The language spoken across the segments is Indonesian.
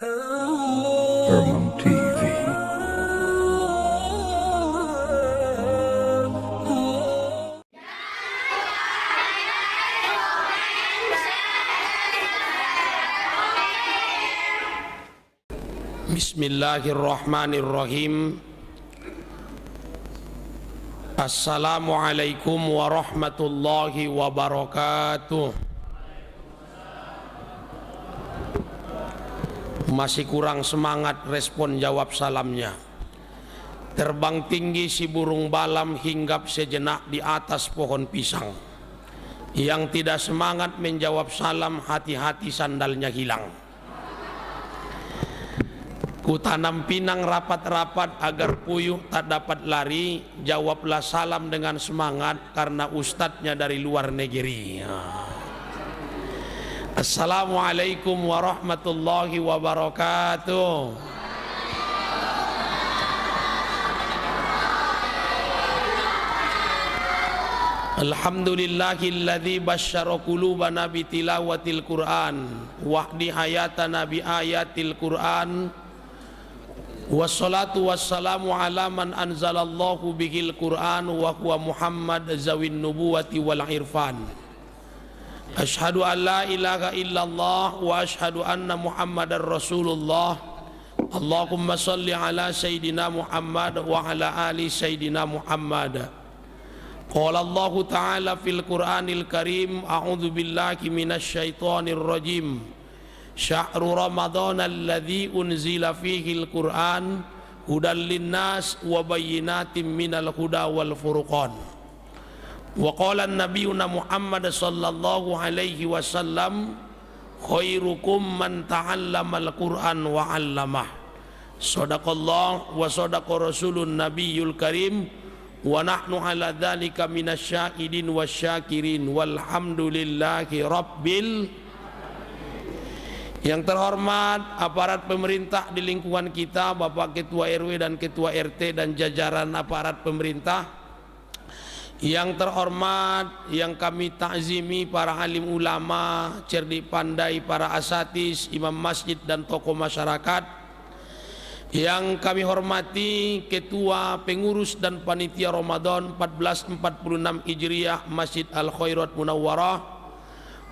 Hermam TV. Bismillahirrahmanirrahim. Assalamualaikum warahmatullahi wabarakatuh. Masih kurang semangat respon jawab salamnya. Terbang tinggi si burung balam hinggap sejenak di atas pohon pisang. Yang tidak semangat menjawab salam, hati-hati sandalnya hilang. Ku tanam pinang rapat-rapat agar puyuh tak dapat lari. Jawablah salam dengan semangat karena ustadznya dari luar negeri. Assalamualaikum warahmatullahi wabarakatuh. Alhamdulillahilladzi basyara qulubana bitilawatil Qur'an wahdi hayatana bi ayatil Qur'an. Wassalatu wassalamu ala man anzalallahu bihil Qur'an wa huwa Muhammad zawin nubuwati wal irfan. Asyhadu an la ilaha illallah wa asyhadu anna Muhammadar Rasulullah. Allahumma salli ala Sayyidina Muhammad wa ala ali Sayyidina Muhammad. Qala Allah Ta'ala fil Qur'anil Karim, a'udzu billahi minasy syaithanir rajim. Syahrul Ramadan alladzi unzila fihil Qur'an hudal linnas wa bayyinatin minal huda wal furqan. Wa qala nabiyuna Muhammad sallallahu alaihi wasallam, khairukum man ta'allamal Qur'an wa 'allamah. Shadaqallah wa shadaqa rasulun nabiyul karim wa nahnu ala dzalika minasyahidin wasyakirin walhamdulillahi rabbil. Yang terhormat aparat pemerintah di lingkungan kita, Bapak Ketua RW dan Ketua RT dan jajaran aparat pemerintah. Yang terhormat yang kami takzimi para alim ulama, cerdik pandai para asatis, imam masjid dan tokoh masyarakat. Yang kami hormati Ketua Pengurus dan Panitia Ramadan 1446 Hijriah Masjid Al Khairat Munawwarah,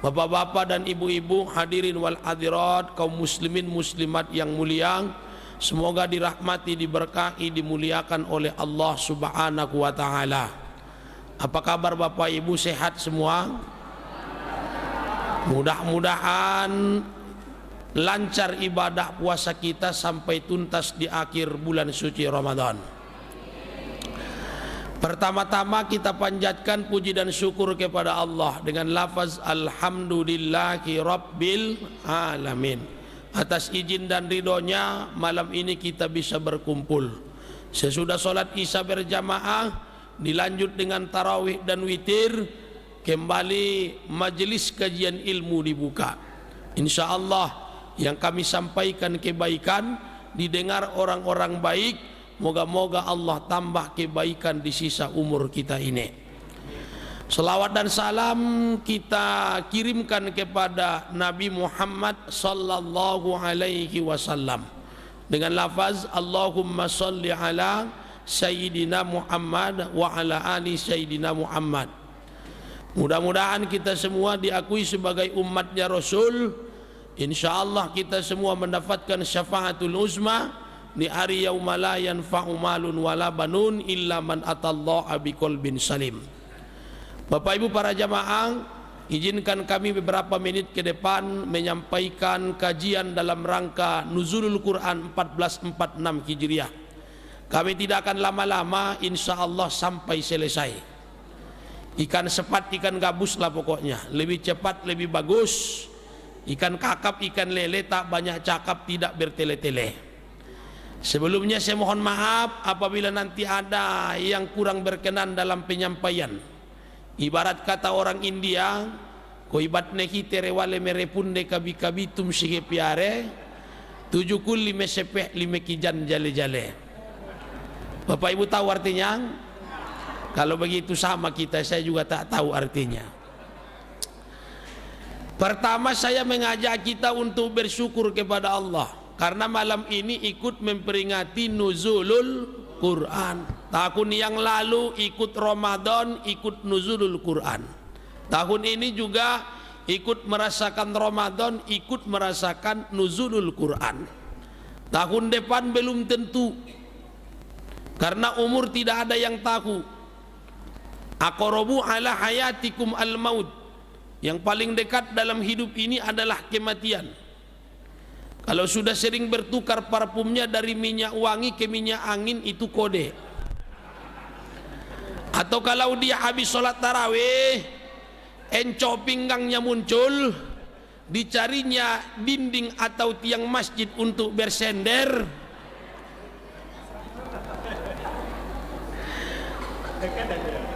Bapak-bapak dan ibu-ibu, hadirin wal hadirat, kaum muslimin muslimat yang mulia, semoga dirahmati, diberkahi, dimuliakan oleh Allah Subhanahu wa taala. Apa kabar Bapak Ibu, sehat semua? Mudah-mudahan lancar ibadah puasa kita sampai tuntas di akhir bulan suci Ramadan. Pertama-tama kita panjatkan puji dan syukur kepada Allah dengan lafaz alhamdulillahi rabbil alamin. Atas izin dan ridhonya malam ini kita bisa berkumpul. Sesudah sholat isya berjamaah, dilanjut dengan tarawih dan witir, kembali majelis kajian ilmu dibuka. Insya Allah yang kami sampaikan kebaikan didengar orang-orang baik. Moga-moga Allah tambah kebaikan di sisa umur kita ini. Selawat dan salam kita kirimkan kepada Nabi Muhammad sallallahu alaihi wasallam dengan lafaz Allahumma salli ala Sayyidina Muhammad wa ala ali Sayyidina Muhammad. Mudah-mudahan kita semua diakui sebagai umatnya Rasul. Insya Allah kita semua mendapatkan syafaatul uzma di hari yauma la yanfa'u malun wala banun illa man atallaha biqalbin salim. Bapak Ibu para jamaah, izinkan kami beberapa menit ke depan menyampaikan kajian dalam rangka Nuzulul Quran 1446 Hijriah. Kami tidak akan lama-lama, insya Allah sampai selesai. Ikan sepat, ikan gabus lah pokoknya. Lebih cepat, lebih bagus. Ikan kakap, ikan lele, tak banyak cakap, tidak bertele-tele. Sebelumnya saya mohon maaf apabila nanti ada yang kurang berkenan dalam penyampaian. Ibarat kata orang India, ko ibat neki terewale merepunde kabi-kabitum sige piare, tujukul lime sepeh lime kijan jale-jale. Bapak Ibu tahu artinya? Kalau begitu sama kita, saya juga tak tahu artinya. Pertama saya mengajak kita untuk bersyukur kepada Allah. karena malam ini ikut memperingati nuzulul Quran. Tahun yang lalu ikut Ramadan, ikut nuzulul Quran. Tahun ini juga ikut merasakan Ramadan, ikut merasakan nuzulul Quran. Tahun depan belum tentu, karena umur tidak ada yang tahu. Aqrabu ala hayatikum al-maut. Yang paling dekat dalam hidup ini adalah kematian. Kalau sudah sering bertukar parfumnya dari minyak wangi ke minyak angin, itu kode. Atau kalau dia habis sholat tarawih, encok pinggangnya muncul, dicarinya dinding atau tiang masjid untuk bersender.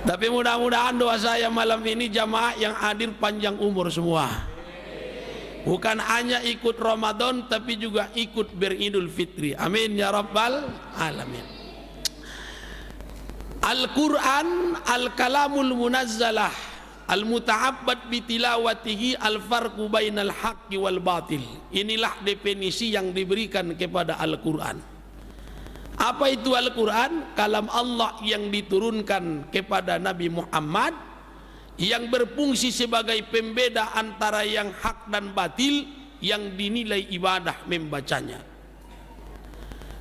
Tapi mudah-mudahan doa saya malam ini jamaah yang hadir panjang umur semua. Bukan hanya ikut Ramadan, tapi juga ikut beridul fitri. Amin ya rabbal alamin. Al-Quran al-kalamul munazzalah al-muta'abbad bitilawatihi al-farqu bainal haqqi wal batil. Inilah definisi yang diberikan kepada Al-Quran. Apa itu Al-Quran? Kalam Allah yang diturunkan kepada Nabi Muhammad, yang berfungsi sebagai pembeda antara yang hak dan batil, yang dinilai ibadah membacanya.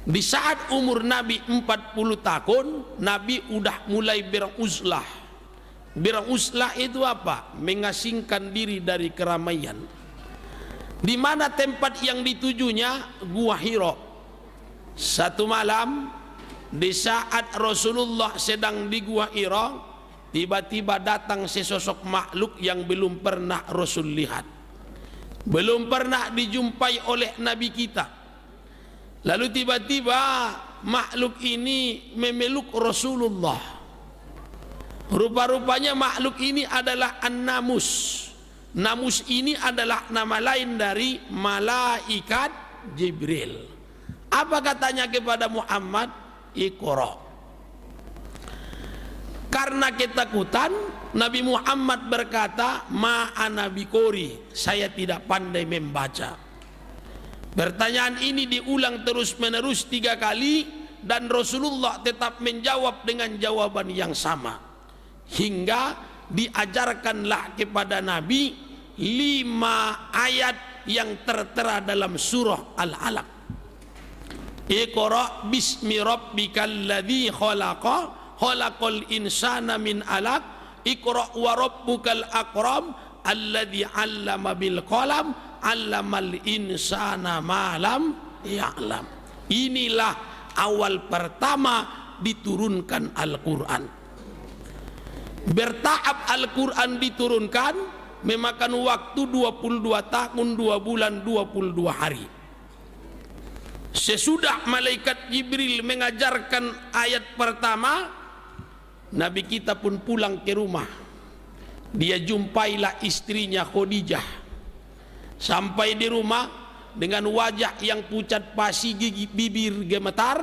Di saat umur Nabi 40 tahun, Nabi udah mulai beruzlah. Beruzlah itu apa? Mengasingkan diri dari keramaian. Di mana tempat yang ditujunya? Gua Hira. Satu malam, di saat Rasulullah sedang di Gua Hira, tiba-tiba datang sesosok makhluk yang belum pernah Rasul lihat, belum pernah dijumpai oleh Nabi kita. Lalu tiba-tiba makhluk ini memeluk Rasulullah. Rupa-rupanya makhluk ini adalah An-Namus. Namus ini adalah nama lain dari malaikat Jibril. Apa katanya kepada Muhammad? Iqra. Karena ketakutan, Nabi Muhammad berkata, ma'ana biqori, saya tidak pandai membaca. Pertanyaan ini diulang terus menerus 3 kali, dan Rasulullah tetap menjawab dengan jawaban yang sama, hingga diajarkanlah kepada Nabi 5 ayat yang tertera dalam surah Al-Alaq. Iqra bismi rabbikal ladzi khalaqa khalaqal insana min alaq iqra wa rabbukal akram alladzi 'allama bil qalam 'allamal insana ma lam ya'lam. Inilah awal pertama diturunkan Al-Qur'an. Bertahap Al-Qur'an diturunkan, memakan waktu 22 tahun 2 bulan 22 hari. Sesudah malaikat Jibril mengajarkan ayat pertama, Nabi kita pun pulang ke rumah. Dia jumpailah istrinya Khadijah. Sampai di rumah dengan wajah yang pucat pasi, gigi bibir gemetar.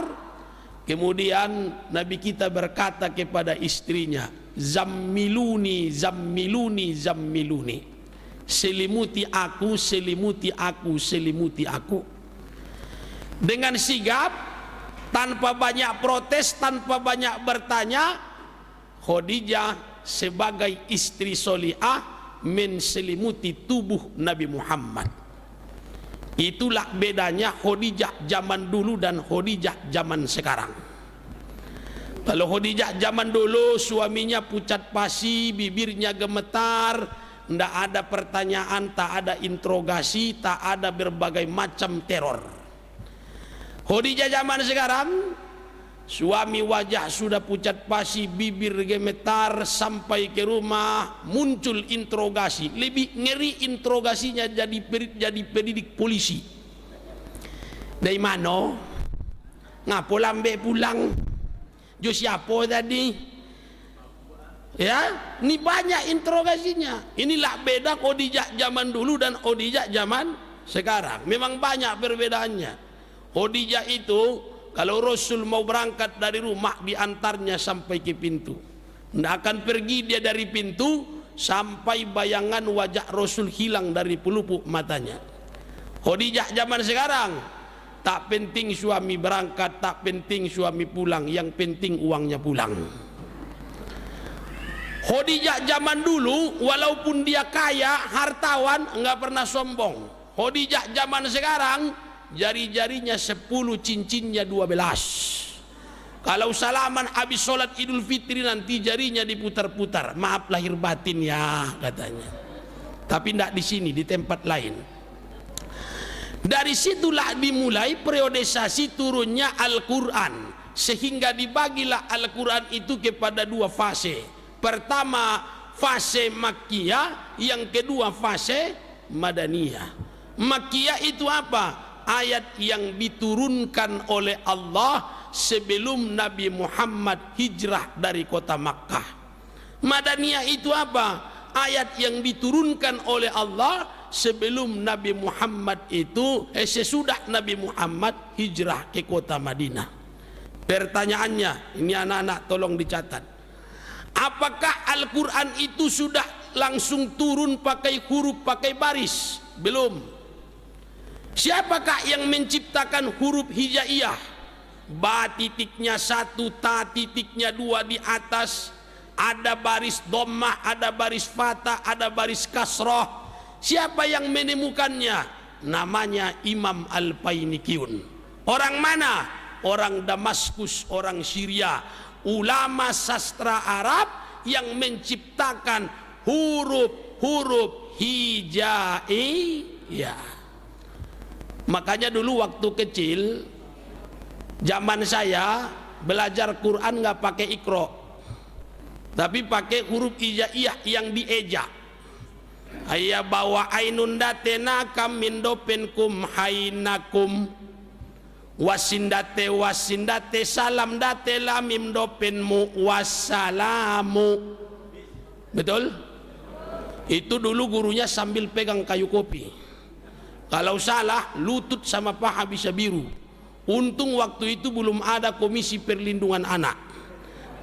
Kemudian Nabi kita berkata kepada istrinya, zammiluni, zammiluni, zammiluni. Selimuti aku, selimuti aku, selimuti aku. Dengan sigap, tanpa banyak protes, tanpa banyak bertanya, Khadijah sebagai istri solihah menselimuti tubuh Nabi Muhammad. Itulah bedanya Khadijah zaman dulu dan Khadijah zaman sekarang. Kalau Khadijah zaman dulu suaminya pucat pasi, bibirnya gemetar, tidak ada pertanyaan, tak ada interogasi, tak ada berbagai macam teror. Khadijah zaman sekarang, suami wajah sudah pucat pasi, bibir gemetar, sampai ke rumah muncul interogasi. Lebih ngeri interogasinya jadi pendidik polisi. Dari mana? Ngapo lambe pulang? Jo siapa tadi? Ya, ini banyak interogasinya. Inilah beda Khadijah zaman dulu dan Khadijah zaman sekarang. Memang banyak perbedaannya. Khadijah itu kalau Rasul mau berangkat dari rumah, diantarnya sampai ke pintu. Tidak akan pergi dia dari pintu sampai bayangan wajah Rasul hilang dari pelupuk matanya. Khadijah zaman sekarang, Tak penting suami berangkat, tak penting suami pulang, yang penting uangnya pulang. Khadijah zaman dulu walaupun dia kaya, hartawan, enggak pernah sombong. Khadijah zaman sekarang jari-jarinya 10, cincinnya 12. Kalau salaman habis sholat Idul Fitri nanti jarinya diputar-putar. Maaf lahir batin ya katanya. Tapi tidak di sini, di tempat lain. Dari situlah dimulai periodisasi turunnya Al-Quran, sehingga dibagilah Al-Quran itu kepada 2 fase. Pertama fase Makkiyah, yang kedua fase Madaniyah. Makkiyah itu apa? Ayat yang diturunkan oleh Allah sebelum Nabi Muhammad hijrah dari kota Makkah. Madaniyah itu apa? Ayat yang diturunkan oleh Allah sebelum Nabi Muhammad itu sesudah Nabi Muhammad hijrah ke kota Madinah. Pertanyaannya, ini anak-anak tolong dicatat. Apakah Al-Quran itu sudah langsung turun pakai huruf, pakai baris? Belum. Siapakah yang menciptakan huruf hijaiyah? Ba titiknya 1, ta titiknya 2 di atas, ada baris dhammah, ada baris fathah, ada baris kasrah. Siapa yang menemukannya? Namanya Imam Al-Painikiyun. Orang mana? Orang Damaskus, orang Syria. Ulama sastra Arab yang menciptakan huruf-huruf hijaiyah. Makanya dulu waktu kecil, zaman saya belajar Quran nggak pakai Iqra, tapi pakai huruf hijaiyah yang dieja. Ayah bawa ainun datena kam mindopenkum hainakum wasindate wasindate salam date lamim dopenmu wassalamu. Betul? Itu dulu gurunya sambil pegang kayu kopi. Kalau salah lutut sama paha bisa biru. Untung waktu itu belum ada Komisi Perlindungan Anak.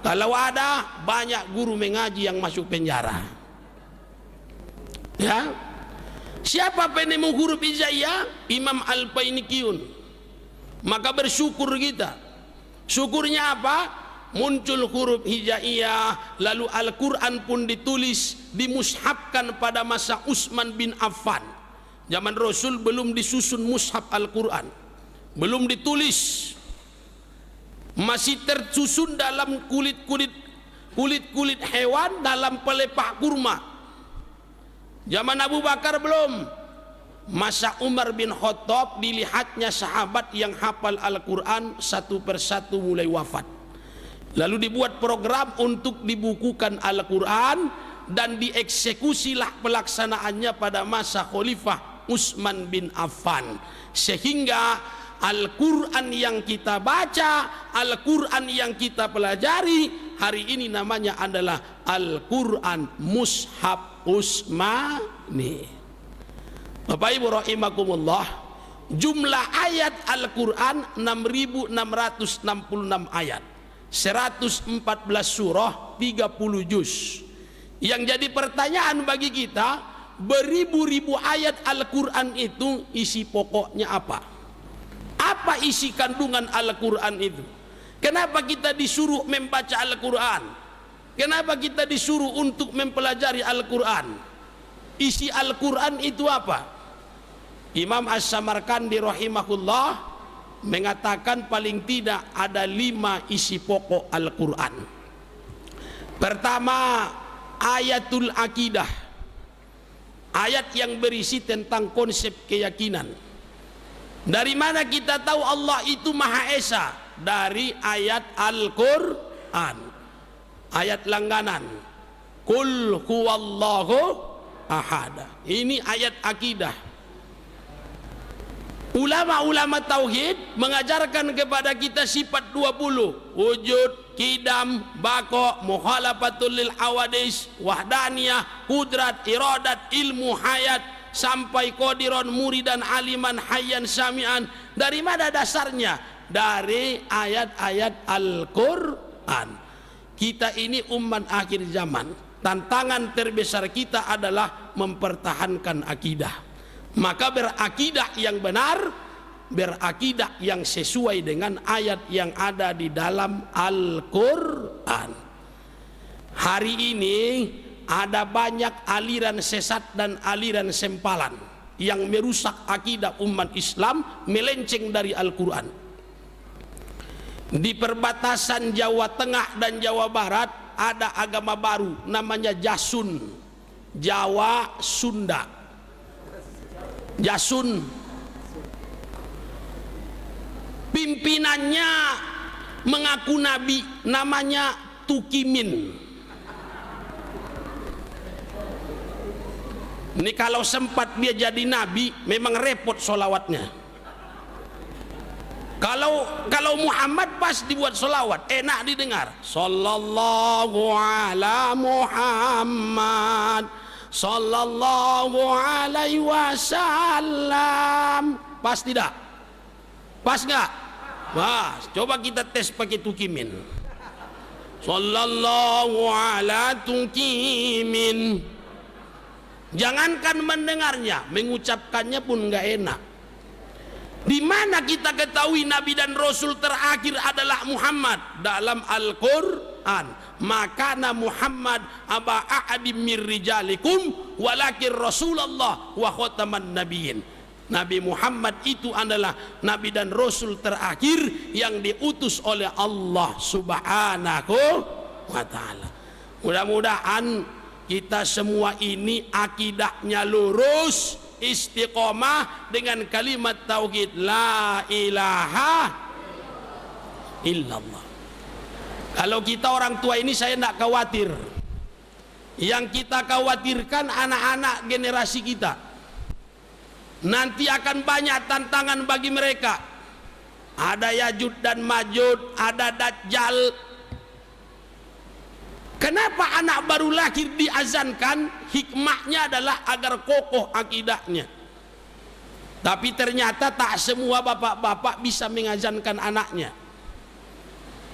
Kalau ada, banyak guru mengaji yang masuk penjara. Ya, siapa penemu huruf hijaiyah? Imam Al-Painikiyun. Maka bersyukur kita. Syukurnya apa? Muncul huruf hijaiyah, lalu Al-Quran pun ditulis, dimushafkan pada masa Utsman bin Affan. Zaman Rasul belum disusun mushaf Al-Quran, belum ditulis, masih tersusun dalam kulit-kulit hewan, dalam pelepah kurma. Zaman Abu Bakar belum. Masa Umar bin Khattab dilihatnya sahabat yang hafal Al-Quran satu persatu mulai wafat. Lalu dibuat program untuk dibukukan Al-Quran dan dieksekusilah pelaksanaannya pada masa Khalifah Utsman bin Affan. Sehingga Al-Quran yang kita baca, Al-Quran yang kita pelajari hari ini namanya adalah Al-Quran Mushaf Utsmani. Bapak Ibu rahimakumullah, jumlah ayat Al-Quran 6.666 ayat, 114 surah, 30 juz. Yang jadi pertanyaan bagi kita, beribu-ribu ayat Al-Quran itu isi pokoknya apa? Apa isi kandungan Al-Quran itu? Kenapa kita disuruh membaca Al-Quran? Kenapa kita disuruh untuk mempelajari Al-Quran? Isi Al-Quran itu apa? Imam As-Samarkandi rahimahullah mengatakan paling tidak ada 5 isi pokok Al-Quran. Pertama, ayatul akidah, ayat yang berisi tentang konsep keyakinan. Dari mana kita tahu Allah itu Maha Esa? Dari ayat Al-Quran. Ayat langganan, Qul huwallahu ahad. Ini ayat akidah. Ulama-ulama tauhid mengajarkan kepada kita sifat 20, wujud, kidam, bako, mukhalafatul lil awadis, wahdaniyah, kudrat, iradat, ilmu, hayat, sampai qadiron, muridan, aliman, hayyan, sami'an. Dari mana dasarnya? Dari ayat-ayat Al-Quran. Kita ini umat akhir zaman, tantangan terbesar kita adalah mempertahankan akidah. Maka berakidah yang benar, berakidah yang sesuai dengan ayat yang ada di dalam Al-Quran. Hari ini ada banyak aliran sesat dan aliran sempalan yang merusak akidah umat Islam, melenceng dari Al-Quran. Di perbatasan Jawa Tengah dan Jawa Barat ada agama baru namanya Jasun, Jawa Sunda. Jasun, pimpinannya mengaku nabi, namanya Tukimin. Ini kalau sempat dia jadi nabi, memang repot solawatnya. Kalau Muhammad pas dibuat solawat, enak didengar. Sallallahu ala Muhammad, sallallahu alaihi wasallam. Pas tidak? Pas nggak? Pas. Coba kita tes pakai Tukimin. Sallallahu ala Tukimin. Jangankan mendengarnya, mengucapkannya pun nggak enak. Di mana kita ketahui Nabi dan Rasul terakhir adalah Muhammad? Dalam Al-Quran. Makana Muhammad aba a'adim mir rijalikum walakin Rasulullah wa khataman nabiyyin. Nabi Muhammad itu adalah Nabi dan Rasul terakhir yang diutus oleh Allah Subhanahu wa ta'ala. Mudah-mudahan kita semua ini akidahnya lurus, istiqomah dengan kalimat tauhid la ilaha illallah. Kalau kita orang tua ini saya tidak khawatir. Yang kita khawatirkan anak-anak generasi kita. Nanti akan banyak tantangan bagi mereka. Ada Yajud dan Majud, ada Dajjal. Kenapa anak baru lahir diazankan? Hikmahnya adalah agar kokoh akidahnya. Tapi ternyata tak semua bapak-bapak bisa mengazankan anaknya.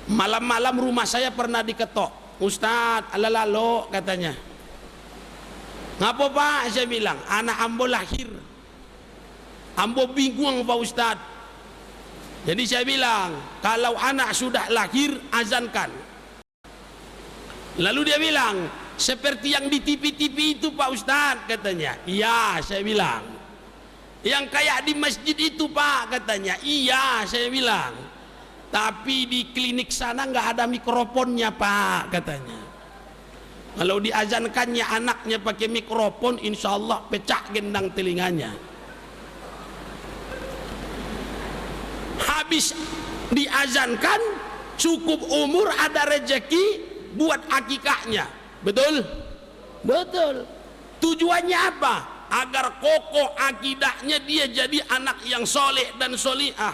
Malam-malam rumah saya pernah diketok. Ustadz, alalalo katanya. Ngapa pak? Saya bilang, anak ambo lahir. Ambo bingung pak Ustadz. Jadi saya bilang, kalau anak sudah lahir, azankan. Lalu dia bilang, seperti yang di TV-TV itu Pak Ustadz katanya. Iya, saya bilang. Yang kayak di masjid itu Pak katanya. Iya, saya bilang. Tapi di klinik sana nggak ada mikrofonnya Pak katanya. Kalau diazankannya anaknya pakai mikrofon, insya Allah pecah gendang telinganya. Habis diazankan, cukup umur, ada rezeki, buat akikahnya. Betul? Betul. Tujuannya apa? Agar kokoh akidahnya, dia jadi anak yang soleh dan solihah.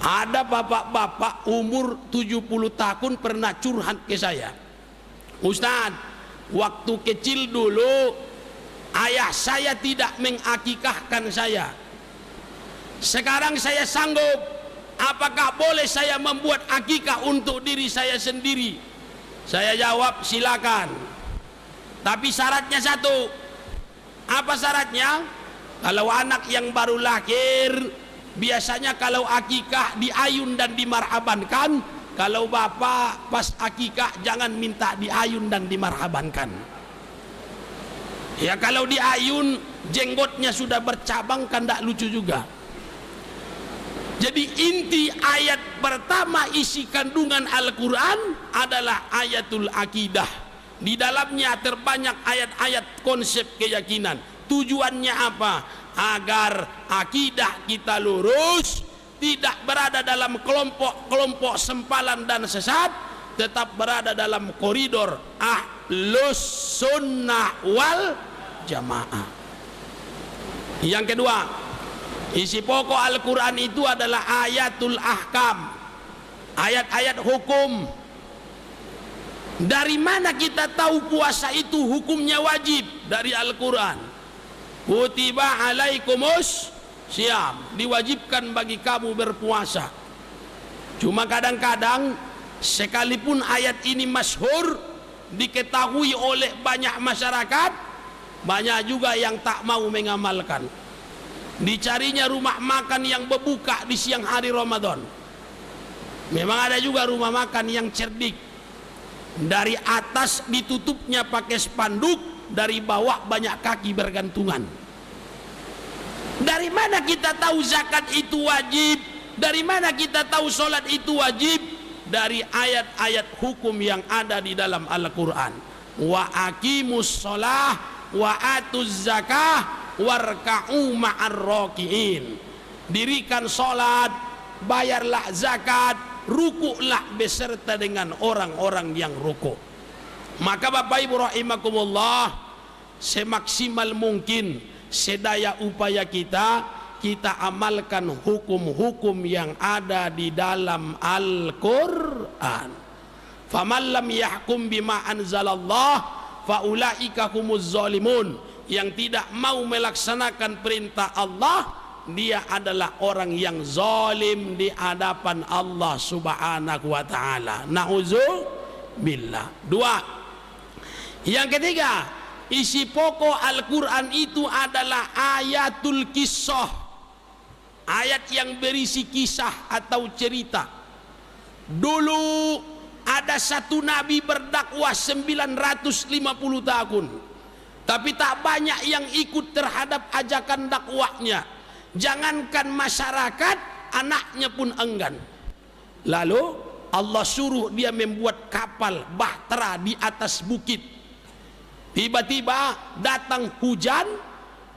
Ada bapak-bapak umur 70 tahun pernah curhat ke saya. Ustadz, waktu kecil dulu ayah saya tidak mengakikahkan saya. Sekarang saya sanggup. Apakah boleh saya membuat akikah untuk diri saya sendiri? Saya jawab, silakan. Tapi syaratnya satu. Apa syaratnya? Kalau anak yang baru lahir, biasanya kalau akikah diayun dan dimarhabankan. Kalau bapak pas akikah jangan minta diayun dan dimarhabankan. Ya kalau diayun jenggotnya sudah bercabang kan tidak lucu juga. Jadi inti ayat pertama isi kandungan Al-Quran adalah ayatul akidah. Di dalamnya terbanyak ayat-ayat konsep keyakinan. Tujuannya apa? Agar akidah kita lurus, tidak berada dalam kelompok-kelompok sempalan dan sesat, tetap berada dalam koridor Ahlus Sunnah wal Jamaah. Yang kedua, isi pokok Al-Quran itu adalah ayatul ahkam, ayat-ayat hukum. Dari mana kita tahu puasa itu hukumnya wajib? Dari Al-Quran. Kutiba alaikumus syiyam, diwajibkan bagi kamu berpuasa. Cuma kadang-kadang sekalipun ayat ini masyhur, diketahui oleh banyak masyarakat, banyak juga yang tak mau mengamalkan. dicarinya rumah makan yang berbuka di siang hari Ramadan. Memang ada juga rumah makan yang cerdik, dari atas ditutupnya pakai spanduk, dari bawah banyak kaki bergantungan. Dari mana kita tahu zakat itu wajib? Dari mana kita tahu sholat itu wajib? Dari ayat-ayat hukum yang ada di dalam Al-Quran. Wa aqimus sholah wa atuz zakah warka'u ma'ar raki'in. Dirikan sholat, bayarlah zakat, rukuklah beserta dengan orang-orang yang rukuk. Maka Bapak Ibu rahimakumullah, semaksimal mungkin, sedaya upaya kita amalkan hukum-hukum yang ada di dalam Al-Quran. Faman lam yahkum bima anzalallah faulaika humuz zalimun. Yang tidak mau melaksanakan perintah Allah, dia adalah orang yang zalim di hadapan Allah Subhanahu wa taala. Na'udzubillah. Dua. Yang ketiga, isi pokok Al-Quran itu adalah ayatul kisah, ayat yang berisi kisah atau cerita. Dulu ada satu nabi berdakwah 950 tahun, tapi tak banyak yang ikut terhadap ajakan dakwahnya. Jangankan masyarakat, anaknya pun enggan. Lalu Allah suruh dia membuat kapal bahtera di atas bukit. Tiba-tiba datang hujan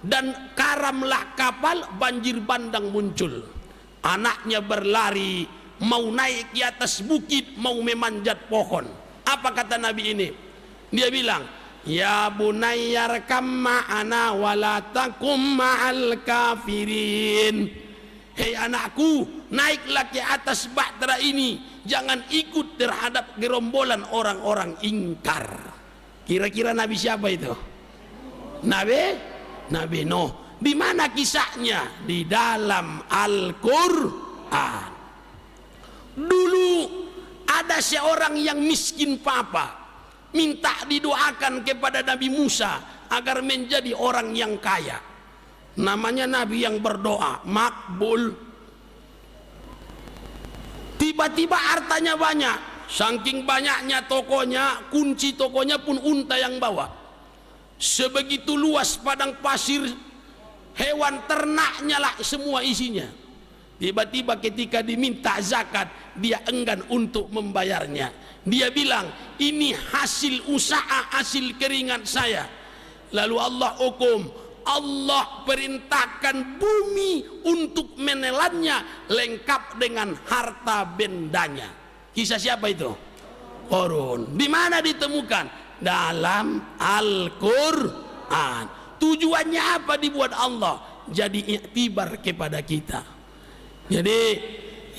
dan karamlah kapal, banjir bandang muncul. Anaknya berlari mau naik di atas bukit, mau memanjat pohon. Apa kata Nabi ini? Dia bilang, ya bunayyar kam ma'ana wala takum ma'al kafirin. Hei anakku, naiklah ke atas bahtera ini, jangan ikut terhadap gerombolan orang-orang ingkar. Kira-kira Nabi siapa itu? Nabi Nuh. Di mana kisahnya? Di dalam Al-Quran. Dulu ada seorang yang miskin papa, minta didoakan kepada Nabi Musa agar menjadi orang yang kaya. Namanya Nabi yang berdoa, makbul. Tiba-tiba hartanya banyak. Saking banyaknya tokonya, kunci tokonya pun unta yang bawa. Sebegitu luas padang pasir, hewan ternaknya lah semua isinya. Tiba-tiba ketika diminta zakat, dia enggan untuk membayarnya. Dia bilang, ini hasil usaha, hasil keringat saya. Lalu Allah hukum, Allah perintahkan bumi untuk menelannya lengkap dengan harta bendanya. Kisah siapa itu? Qarun. Di mana ditemukan? Dalam Al-Quran. Tujuannya apa dibuat Allah? Jadi iktibar kepada kita. Jadi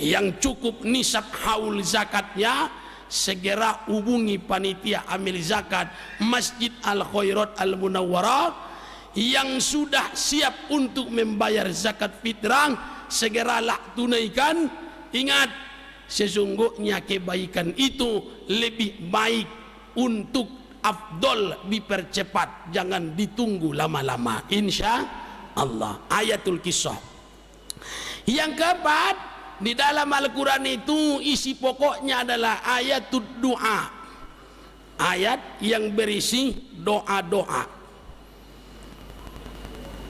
yang cukup nisab haul zakatnya, segera hubungi panitia amil zakat Masjid Al-Khairat Al-Munawwarah. Yang sudah siap untuk membayar zakat fitrah, segeralah tunaikan. Ingat, sesungguhnya kebaikan itu lebih baik, untuk afdol dipercepat, jangan ditunggu lama-lama, insya Allah. Ayatul kisah. Yang keempat, di dalam Al-Quran itu isi pokoknya adalah ayatul doa, ayat yang berisi doa-doa.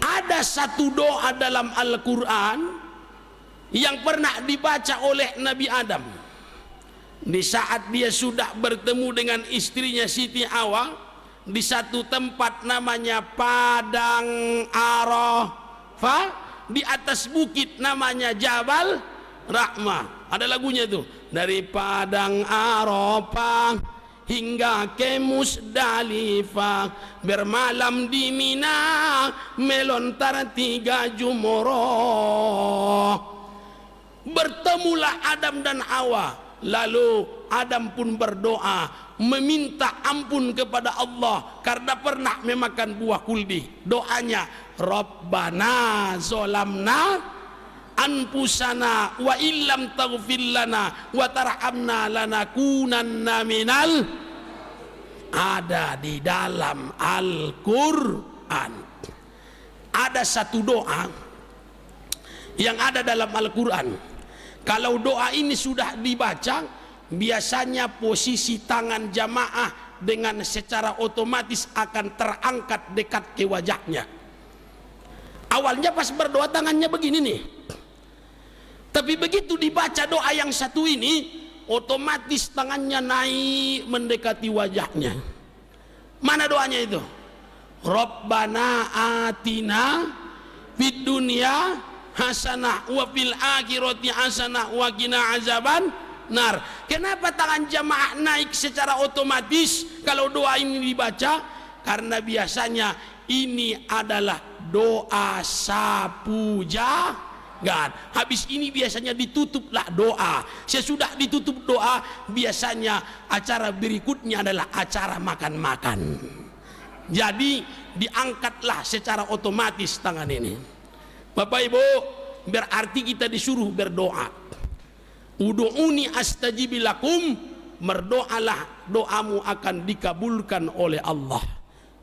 Ada satu doa dalam Al-Quran yang pernah dibaca oleh Nabi Adam di saat dia sudah bertemu dengan istrinya Siti Hawa di satu tempat namanya Padang Arafah, di atas bukit namanya Jabal Rahmah. Ada lagunya tuh, dari Padang Arafah hingga ke Musdalifah, bermalam di Mina, melontar 3 jumroh. Bertemulah Adam dan Hawa. Lalu Adam pun berdoa, meminta ampun kepada Allah karena pernah memakan buah kuldi. Doanya, Rabbana zolamna anfusana wa illam taghfir lana wa tarhamna lanakunanna minal. Ada di dalam Al-Quran. Ada satu doa yang ada dalam Al-Quran. Kalau doa ini sudah dibaca, biasanya posisi tangan jamaah dengan secara otomatis akan terangkat dekat ke wajahnya. Awalnya pas berdoa tangannya begini nih, tapi begitu dibaca doa yang satu ini, otomatis tangannya naik mendekati wajahnya. Mana doanya itu? Rabbana atina fid dunya hasanah wa fil akhirati hasanah wa qina azaban nar. Kenapa tangan jamaah naik secara otomatis kalau doa ini dibaca? Karena biasanya ini adalah doa sapujagan. Habis ini biasanya ditutuplah doa. Sesudah ditutup doa, biasanya acara berikutnya adalah acara makan-makan. Jadi diangkatlah secara otomatis tangan ini. Bapak Ibu, berarti kita disuruh berdoa. Udu'uni astajib lakum, berdoalah, doamu akan dikabulkan oleh Allah.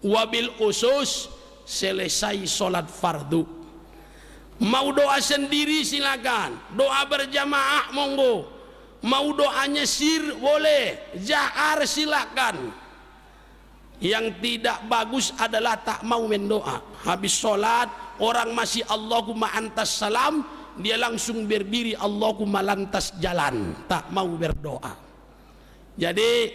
Wabil usus, selesai sholat fardu. Mau doa sendiri silakan, doa berjamaah monggo, mau doanya sir boleh, jahar silakan. Yang tidak bagus adalah tak mau mendoa. Habis sholat orang masih Allahumma antas salam, dia langsung berdiri Allahumma lantas jalan, tak mau berdoa. Jadi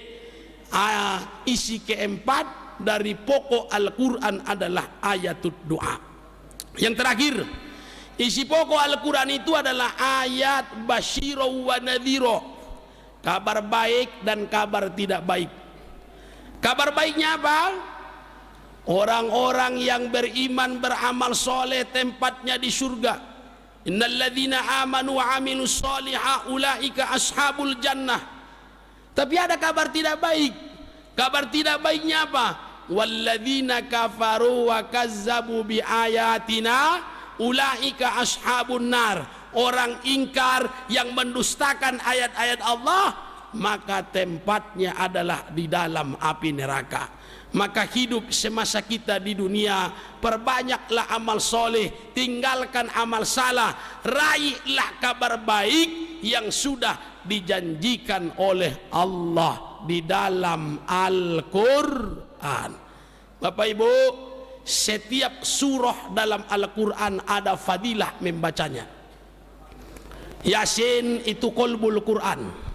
isi keempat dari pokok Al-Quran adalah ayatul doa. Yang terakhir, isi pokok Al-Quran itu adalah ayat basyiro wa nadhiro, kabar baik dan kabar tidak baik. Kabar baiknya apa? Orang-orang yang beriman beramal soleh tempatnya di surga. Innalladzina amanu wa amilus solihah ulaika ashabul jannah. Tapi ada kabar tidak baik. Kabar tidak baiknya apa? Walladzina kafaru wa kazzabu bi ayatina ulaika ashabun nar. Orang ingkar yang mendustakan ayat-ayat Allah, maka tempatnya adalah di dalam api neraka. Maka hidup semasa kita di dunia, perbanyaklah amal soleh, tinggalkan amal salah, raihlah kabar baik yang sudah dijanjikan oleh Allah di dalam Al-Quran. Bapak Ibu, setiap surah dalam Al-Quran ada fadilah membacanya. Yasin itu qalbul Quran.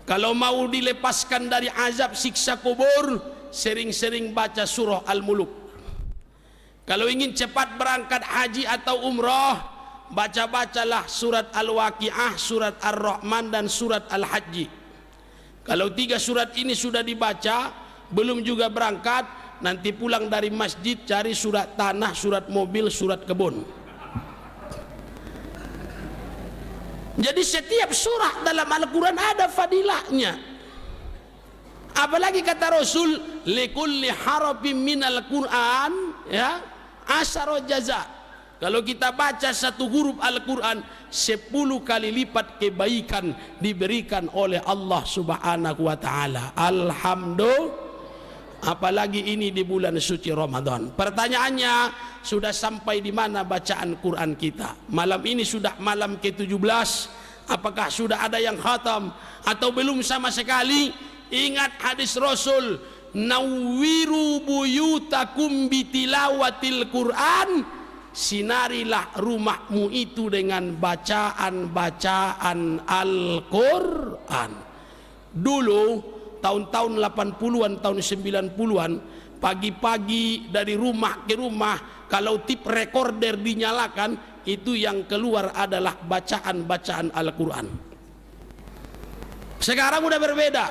Kalau mau dilepaskan dari azab siksa kubur, sering-sering baca surah Al-Muluk. Kalau ingin cepat berangkat haji atau umrah, baca-bacalah surat Al-Waqiah, surat Ar-Rahman dan surat Al-Hajji. Kalau 3 surat ini sudah dibaca, belum juga berangkat, nanti pulang dari masjid cari surat tanah, surat mobil, surat kebun. Jadi setiap surah dalam Al-Quran ada fadilahnya. Apalagi kata Rasul, likulli harafin minal Quran ya asyara jaza. Kalau kita baca satu huruf Al-Quran, 10 kali lipat kebaikan diberikan oleh Allah Subhanahu wa taala. Alhamdulillah. Apalagi ini di bulan suci Ramadan. Pertanyaannya, sudah sampai di mana bacaan Quran kita? Malam ini sudah malam ke-17. Apakah sudah ada yang khatam atau belum sama sekali? Ingat hadis Rasul, nawwiru buyutakum bitilawatil Quran. Sinarilah rumahmu itu dengan bacaan-bacaan Al-Quran. Dulu tahun-tahun 80-an, tahun 90-an, pagi-pagi dari rumah ke rumah, kalau tip recorder dinyalakan, itu yang keluar adalah bacaan-bacaan Al-Quran. Sekarang udah berbeda.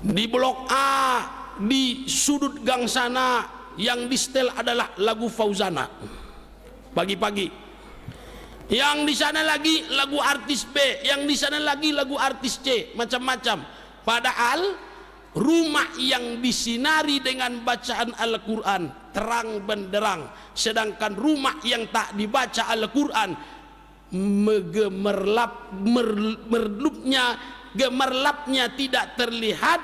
Di blok A, di sudut gang sana, yang di setel adalah lagu Fauzana pagi-pagi. Yang di sana lagi lagu artis B, yang di sana lagi lagu artis C, macam-macam. Padahal rumah yang disinari dengan bacaan Al-Quran terang benderang, sedangkan rumah yang tak dibaca Al-Quran gemerlapnya tidak terlihat,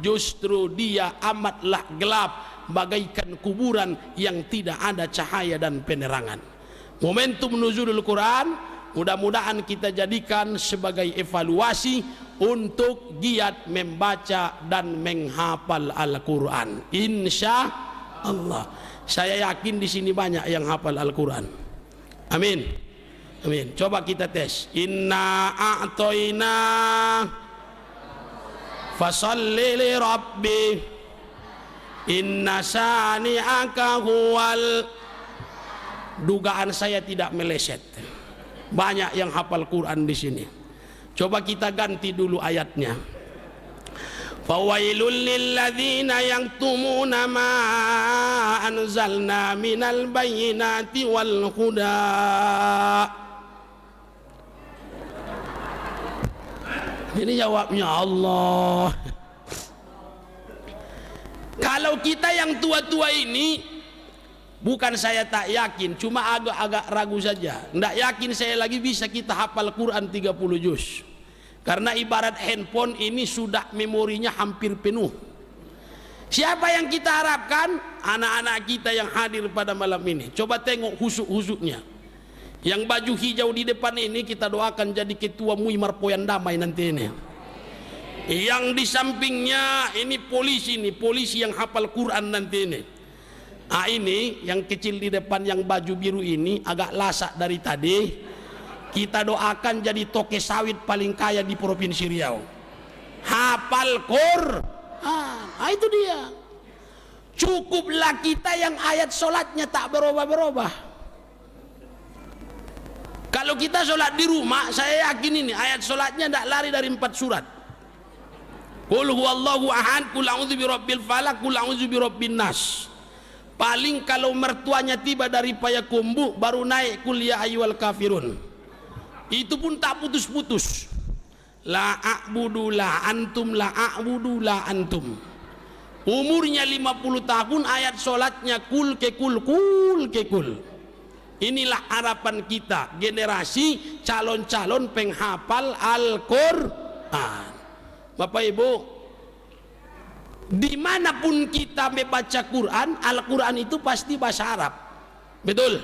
justru dia amatlah gelap, bagaikan kuburan yang tidak ada cahaya dan penerangan. Momentum nuzulul Quran mudah-mudahan kita jadikan sebagai evaluasi untuk giat membaca dan menghafal Al-Quran. Insya Allah. Saya yakin di sini banyak yang hafal Al-Quran. Amin. Amin. Coba kita tes. Inna a'toina fasalli li rabbi inna sani'aka huwal. Dugaan saya tidak meleset. Banyak yang hafal Quran di sini. Coba kita ganti dulu ayatnya. Fawailul lilladzina yaktumuna ma anzalna minal bayyinati wal huda. Ini jawabnya Allah. Kalau kita yang tua-tua ini, bukan saya tak yakin, cuma agak-agak ragu saja. Tidak yakin saya lagi bisa kita hafal Quran 30 juz. Karena ibarat handphone ini sudah memorinya hampir penuh. Siapa yang kita harapkan? Anak-anak kita yang hadir pada malam ini. Coba tengok husuk-husuknya. Yang baju hijau di depan ini kita doakan jadi ketua MUI Marpoyan Damai nanti ini. Yang di sampingnya ini polisi yang hafal Quran nanti ini. Ah, ini yang kecil di depan yang baju biru ini agak lasak dari tadi. Kita doakan jadi toke sawit paling kaya di Provinsi Riau. Hafal Quran. Ah, itu dia. Cukuplah kita yang ayat sholatnya tak berubah-berubah. Kalau kita sholat di rumah, saya yakin ini ayat sholatnya tidak lari dari 4 surat. Qul huwallahu ahad, qul a'udzu birabbil falaq, qul a'udzu birabbin nas. Paling kalau mertuanya tiba dari Payakumbuh baru naik qul ya ayyuhal kafirun. Itu pun tak putus-putus. La a'budu la antum, la a'budu la antum. Umurnya 50 tahun, ayat sholatnya kul ke kul, kul ke kul. Inilah harapan kita, generasi calon-calon penghafal Al-Quran. Bapak Ibu, dimanapun kita membaca Quran, Al-Quran itu pasti bahasa Arab. Betul?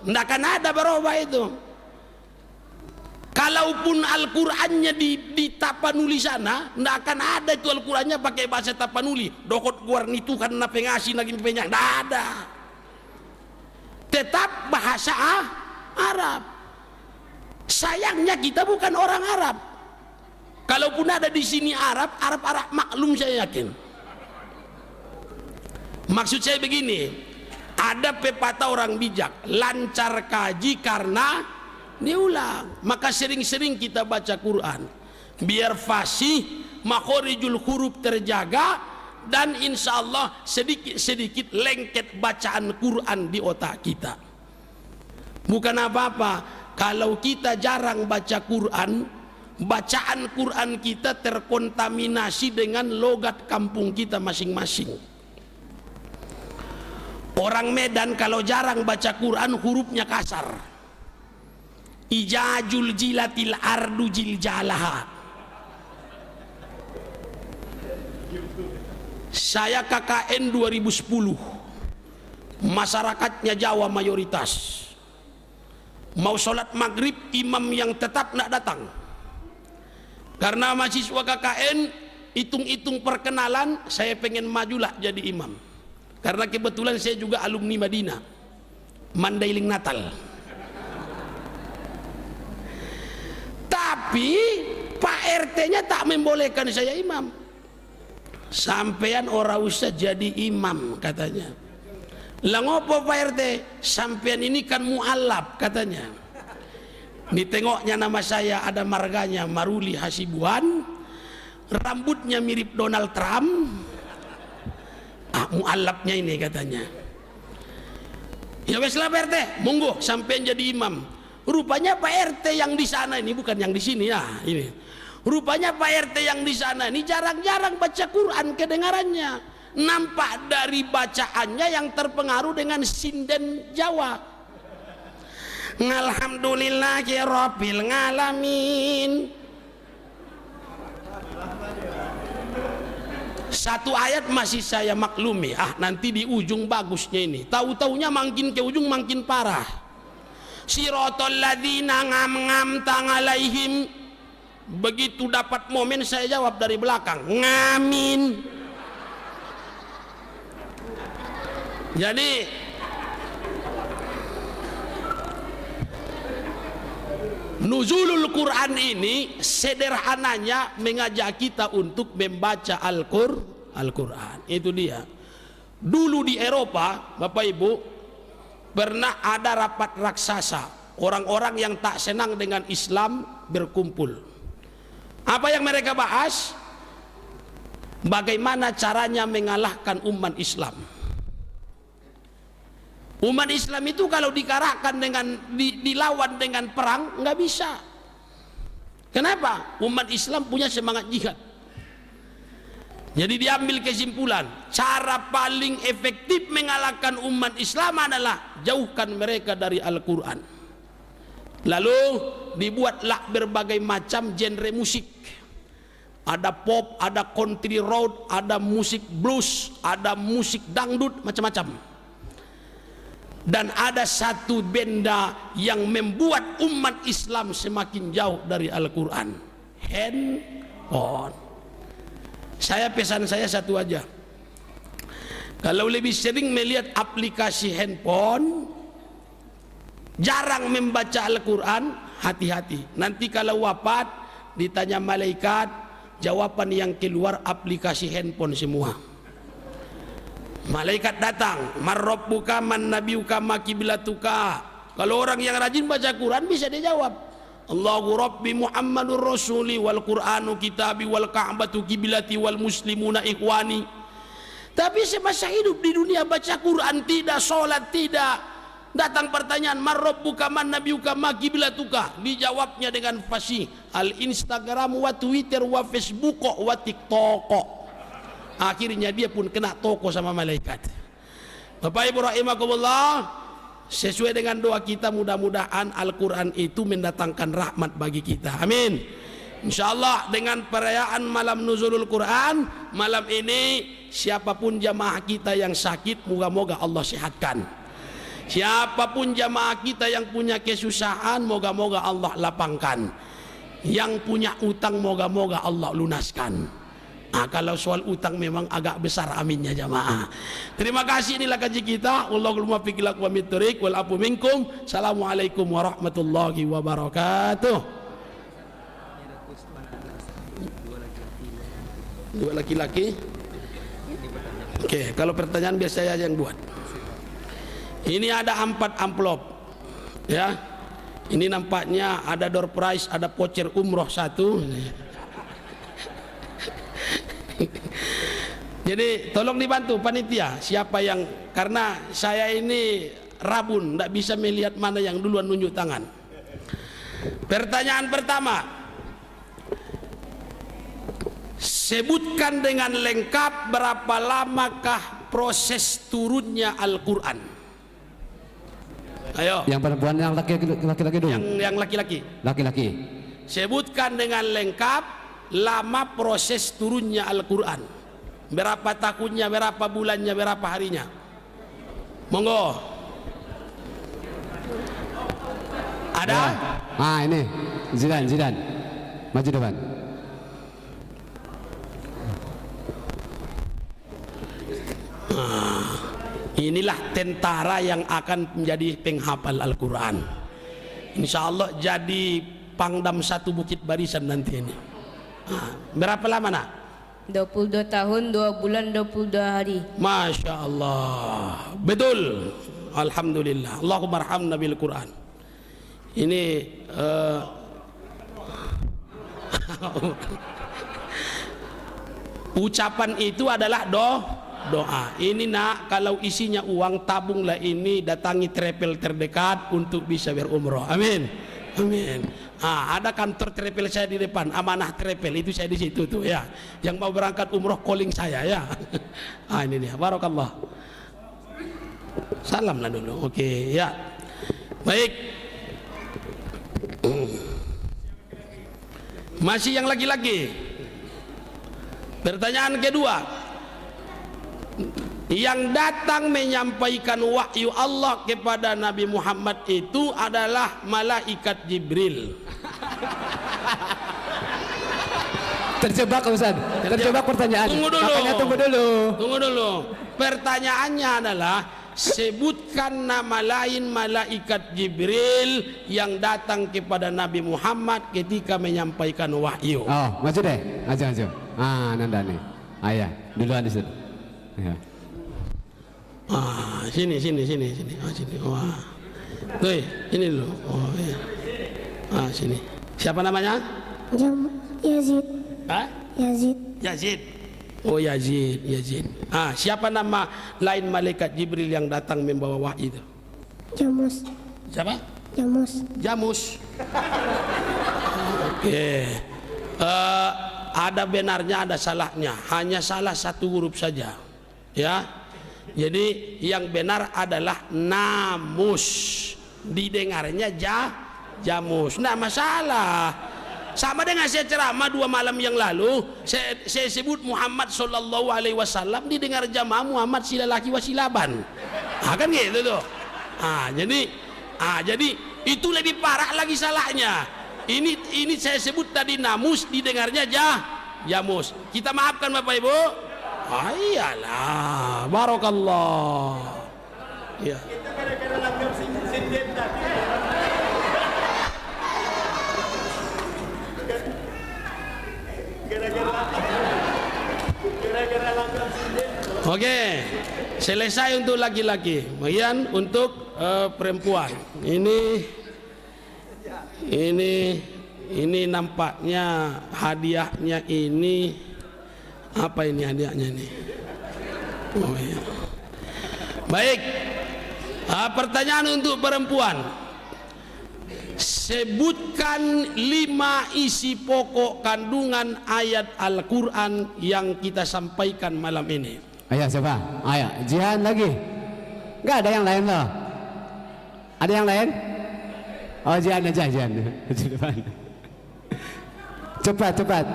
Tidak akan ada berubah itu. Kalaupun Al-Qurannya di Tapanuli sana, tidak akan ada itu Al-Qurannya pakai bahasa Tapanuli. Dokot guar itu karena pengasih lagi penyang. Tidak ada. Tetap bahasa Arab. Sayangnya kita bukan orang Arab. Kalaupun ada di sini Arab maklum saya yakin. Maksud saya begini, ada pepatah orang bijak, lancar kaji karena diulang. Maka sering-sering kita baca Quran biar fasih, makhorijul huruf terjaga, dan insya Allah sedikit-sedikit lengket bacaan Quran di otak kita. Bukan apa-apa kalau kita jarang baca Quran, bacaan Quran kita terkontaminasi dengan logat kampung kita masing-masing. Orang Medan kalau jarang baca Quran hurufnya kasar. Ijajul jilatil ardu jiljalaha. Saya KKN 2010, masyarakatnya Jawa mayoritas. Mau sholat maghrib imam yang tetap tidak datang. Karena mahasiswa KKN hitung-hitung perkenalan, saya pengen majulah jadi imam. Karena kebetulan saya juga alumni Madinah, Mandailing Natal. Tapi Pak RT-nya tak membolehkan saya imam. Sampean ora usah jadi imam katanya. Lah ngopo Pak RT? Sampean ini kan mualaf katanya. Ditengoknya nama saya ada marganya Maruli Hasibuan, rambutnya mirip Donald Trump. Mualafnya ini katanya. Ya wes lah Pak RT, monggo sampean jadi imam. Rupanya Pak RT yang di sana ini bukan yang di sini ya, ini. Rupanya Pak RT yang di sana ini jarang-jarang baca Quran kedengarannya. Nampak dari bacaannya yang terpengaruh dengan sinden Jawa. Alhamdulillahi rabbil ngalamin. Satu ayat masih saya maklumi. Nanti di ujung bagusnya ini. Tahu-taunya makin ke ujung makin parah. Siratal ladzina an'amta alaihim. Begitu dapat momen saya jawab dari belakang, ngamin. Jadi nuzulul Quran ini sederhananya mengajak kita untuk membaca Al-Quran. Itu dia. Dulu di Eropa, Bapak Ibu, pernah ada rapat raksasa. Orang-orang yang tak senang dengan Islam berkumpul. Apa yang mereka bahas? Bagaimana caranya mengalahkan umat Islam. Umat Islam itu kalau dikalahkan dengan dilawan dengan perang nggak bisa. Kenapa? Umat Islam punya semangat jihad. Jadi diambil kesimpulan, cara paling efektif mengalahkan umat Islam adalah jauhkan mereka dari Al-Quran. Lalu dibuatlah berbagai macam genre musik. Ada pop, ada country road, ada musik blues, ada musik dangdut, macam-macam. Dan ada satu benda yang membuat umat Islam semakin jauh dari Al-Quran. Handphone. Pesan saya satu aja. Kalau lebih sering melihat aplikasi handphone, jarang membaca Al-Quran, hati-hati. Nanti kalau wafat ditanya malaikat, jawaban yang keluar aplikasi handphone semua. Malaikat datang, man rabbuka man nabiyuka ma kiblatuka. Kalau orang yang rajin baca Quran bisa dijawab, Allahu Rabbi Muhammadur Rasuli wal Qur'anu kitabi wal Ka'batu kiblati wal muslimuna ikhwani. Tapi semasa hidup di dunia baca Quran tidak, sholat tidak. Datang pertanyaan, man rabbuka man nabiyuka ma kiblatuka. Dijawabnya dengan fasih, al Instagram wa Twitter wa Facebook wa TikTok. Akhirnya dia pun kena toko sama malaikat. Bapak Ibu rahimakumullah, sesuai dengan doa kita, mudah-mudahan Al-Quran itu mendatangkan rahmat bagi kita. Amin. InsyaAllah dengan perayaan malam nuzulul Quran malam ini, siapapun jamaah kita yang sakit, moga-moga Allah sehatkan. Siapapun jamaah kita yang punya kesusahan, moga-moga Allah lapangkan. Yang punya utang, moga-moga Allah lunaskan. Nah, kalau soal utang memang agak besar, aminnya jamaah. Terima kasih, inilah kaji kita. Wallahul muwaffiq ila aqwamit thoriq wal afu minkum. Assalamualaikum warahmatullahi wabarakatuh. Dua laki-laki. Oke, kalau pertanyaan biar saya yang buat. Ini ada 4 amplop. Ya. Ini nampaknya ada door prize, ada voucher umroh 1. Jadi tolong dibantu panitia, siapa yang, karena saya ini rabun, tidak bisa melihat mana yang duluan nunjuk tangan. Pertanyaan pertama, sebutkan dengan lengkap berapa lamakah proses turunnya Al-Quran. Ayo. Yang perempuan, yang laki-laki dulu. Yang laki-laki. Laki-laki. Sebutkan dengan lengkap lama proses turunnya Al-Quran. Berapa tahunnya, berapa bulannya, berapa harinya. Monggo. Ada? Ah, ini Zidan. Maju depan. Inilah tentara yang akan menjadi penghafal Al-Quran. Insya Allah jadi pangdam 1 Bukit Barisan nanti ini. Berapa lama nak? 22 tahun, 2 bulan, 22 hari. Masya Allah. Betul. Alhamdulillah. Allahumma arhamna bil Quran. Ini ucapan itu adalah doa. Ini nak, kalau isinya uang, tabunglah ini, datangi travel terdekat untuk bisa berumroh. Amin. Amin. Ada kantor travel saya di depan, Amanah Travel, itu saya di situ tuh ya. Yang mau berangkat umroh calling saya ya. Ini dia. Barakallah. Salam lah dulu. Oke, ya. Baik. Masih yang laki-laki. Pertanyaan kedua. Yang datang menyampaikan wahyu Allah kepada Nabi Muhammad itu adalah malaikat Jibril. Terjebak Ustaz. Terjebak pertanyaan. Tunggu dulu. Makanya tunggu dulu. Tunggu dulu. Pertanyaannya adalah sebutkan nama lain malaikat Jibril yang datang kepada Nabi Muhammad ketika menyampaikan wahyu. Oh, maju deh. Maju. Ah, Nandani. Ayah, duluan Ustaz. Ya. Sini. Oh, sini. Wah. Tuh, ini dulu. Oh, iya. Sini. Siapa namanya? Yazid. Hah? Yazid. Oh, Yazid. Siapa nama lain malaikat Jibril yang datang membawa wahyu itu? Jamus. Siapa? Jamus. Oke. Ada benarnya, ada salahnya. Hanya salah satu huruf saja. Ya. Jadi yang benar adalah namus. Didengarnya jamus. Nah, masalah. Sama dengan saya ceramah 2 malam yang lalu, saya sebut Muhammad sallallahu alaihi wasallam, didengar jamaah Muhammad sila laki wasilaban. Kan gitu tuh. Jadi itu lebih parah lagi salahnya. Ini saya sebut tadi namus, didengarnya jamus. Kita maafkan Bapak Ibu. Iyalah, barakallah. Ya. Oke, selesai untuk laki-laki. Kemudian untuk perempuan. Ini nampaknya hadiahnya ini apa ini hadiahnya ini? Oh iya. Baik. Pertanyaan untuk perempuan. Sebutkan 5 isi pokok kandungan ayat Al-Quran yang kita sampaikan malam ini. Ayah siapa? Ayah, Jihan lagi. Enggak ada yang lain loh. Ada yang lain? Oh, Jihan aja, Jihan. Cepat.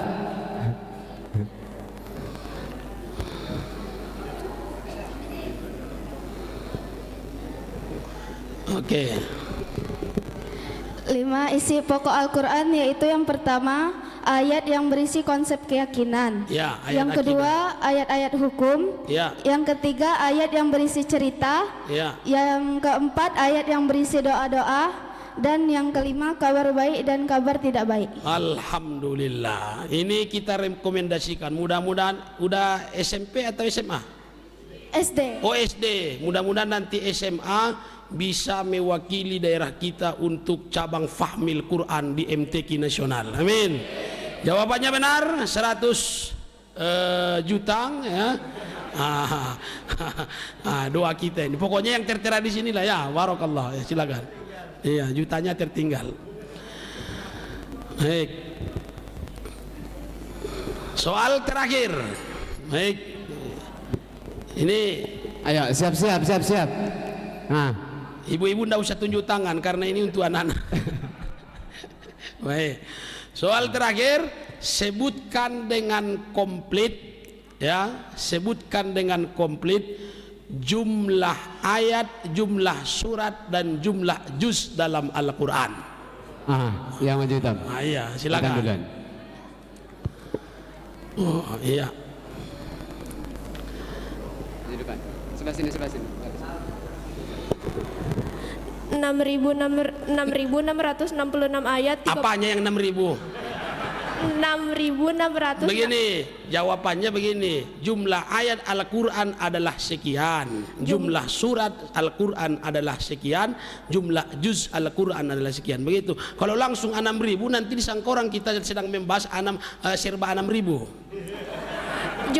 Oke. 5 isi pokok Al-Quran, yaitu yang pertama ayat yang berisi konsep keyakinan, Ya, ayat yang kedua ayat-ayat hukum, Ya. yang ketiga ayat yang berisi cerita, Ya. yang keempat ayat yang berisi doa-doa, dan yang kelima kabar baik dan kabar tidak baik. Alhamdulillah. Ini kita rekomendasikan. Mudah-mudahan udah SMP atau SMA? SD. Oh, SD. Mudah-mudahan nanti SMA bisa mewakili daerah kita untuk cabang Fahmil Quran di MTQ Nasional. Amin. Jawabannya benar, 100 jutang ya. Doa kita ini. Pokoknya yang tertera di sinilah ya. Barakallah. Ya, silakan. Iya, jutanya tertinggal. Baik. Soal terakhir. Baik. Ini Ayo, siap. Nah, ibu-ibu ndak usah tunjuk tangan karena ini untuk anak-anak. Baik. Soal terakhir, sebutkan dengan komplit ya, sebutkan dengan komplit jumlah ayat, jumlah surat dan jumlah juz dalam Al-Qur'an. yang maju hitam. Iya, silakan. Duluan. Oh, iya. Di depan. Sebelah sini. 6.666 ayat. Apanya yang 6.000? 6.600. Begini, jawabannya begini. Jumlah ayat Al-Quran adalah sekian, jumlah surat Al-Quran adalah sekian, jumlah juz Al-Quran adalah sekian. Begitu. Kalau langsung 6.000 nanti disangka orang kita sedang membahas serba 6.000.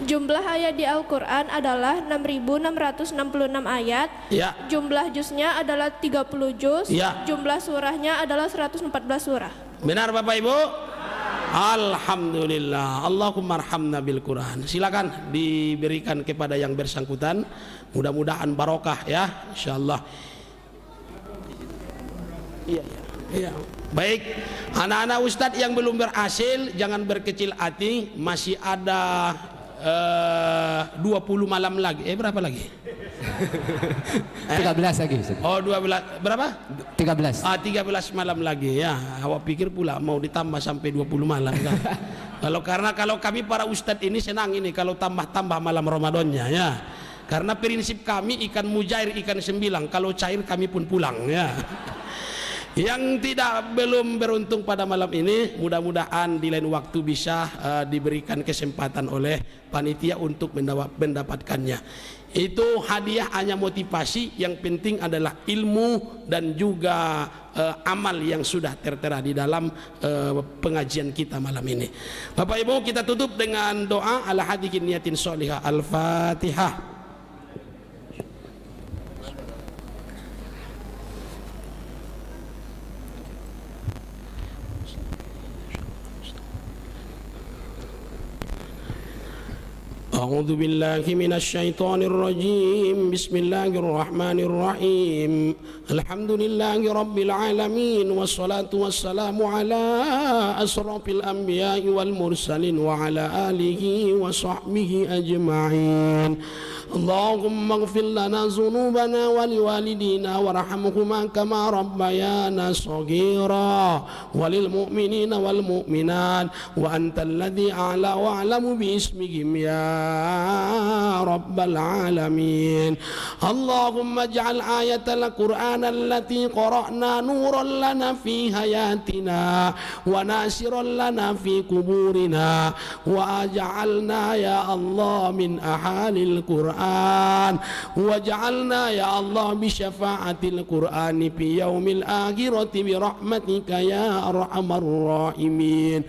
Jumlah ayat di Al-Quran adalah 6.666 ayat. Ya. Jumlah juznya adalah 30 juz. Ya. Jumlah surahnya adalah 114 surah. Benar Bapak Ibu? Alhamdulillah. Allahumma arhamna bil Quran. Silakan diberikan kepada yang bersangkutan. Mudah-mudahan barokah ya, insyaallah. Iya. Baik, anak-anak ustadz yang belum berhasil jangan berkecil hati, masih ada 20 malam lagi. Berapa lagi? 13 lagi. Oh 12 berapa? 13. 13 malam lagi ya. Awak pikir pula mau ditambah sampai 20 malam kan? Kalau kami para ustadz ini senang ini kalau tambah-tambah malam Ramadannya ya. Karena prinsip kami ikan mujair ikan sembilang, kalau cair kami pun pulang ya. Yang belum beruntung pada malam ini, mudah-mudahan di lain waktu bisa diberikan kesempatan oleh panitia untuk mendapatkannya. Itu hadiah hanya motivasi, yang penting adalah ilmu dan juga amal yang sudah tertera di dalam pengajian kita malam ini. Bapak Ibu, kita tutup dengan doa ala hadikin niyatin sholihah. Al-Fatihah. أعوذ بالله من الشيطان الرجيم بسم الله الرحمن الرحيم الحمد لله رب العالمين والصلاة والسلام على أشرف الأنبياء والمرسلين وعلى آله وصحبه أجمعين اللهم اغفر لنا ذنوبنا ولوالدينا وارحمهما كما ربيانا صغيرا وللمؤمنين والمؤمنات وأنت الذي أعلى وأعلم باسمهم يا رب العالمين اللهم اجعل آية القرآن التي قرأنا نورا لنا في حياتنا وناصرا لنا في قبورنا وأجعلنا يا الله من أهل القرآن واجعلنا يا الله بشفاعة القرآن في يوم الآخرة برحمتك يا أرحم الراحمين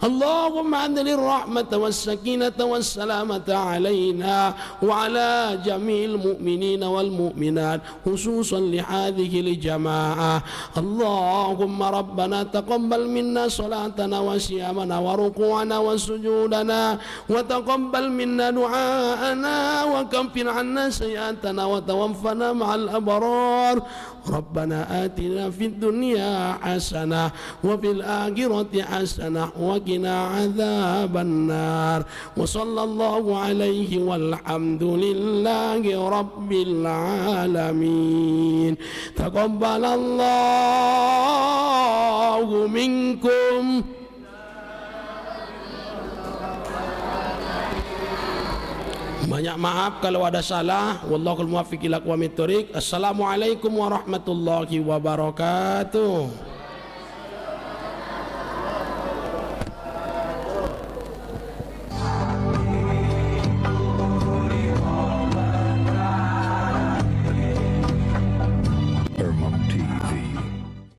اللهم أنزل الرحمة والسكينة والسلامة علينا وعلى جميع المؤمنين والمؤمنات خصوصا لهذه الجماعة اللهم ربنا تقبل منا صلاتنا وصيامنا وركوعنا وسجودنا وتقبل منا دعاءنا وكفر عنا سيئاتنا وتوفنا مع الأبرار ربنا آتنا في الدنيا حسنة وفي الآخرة حسنة وقنا عذاب النار وصلى الله عليه والحمد لله رب العالمين تقبل الله منكم. Banyak maaf kalau ada salah. Wallahul muwaffiq ila aqwamit thoriq. Assalamualaikum warahmatullahi wabarakatuh.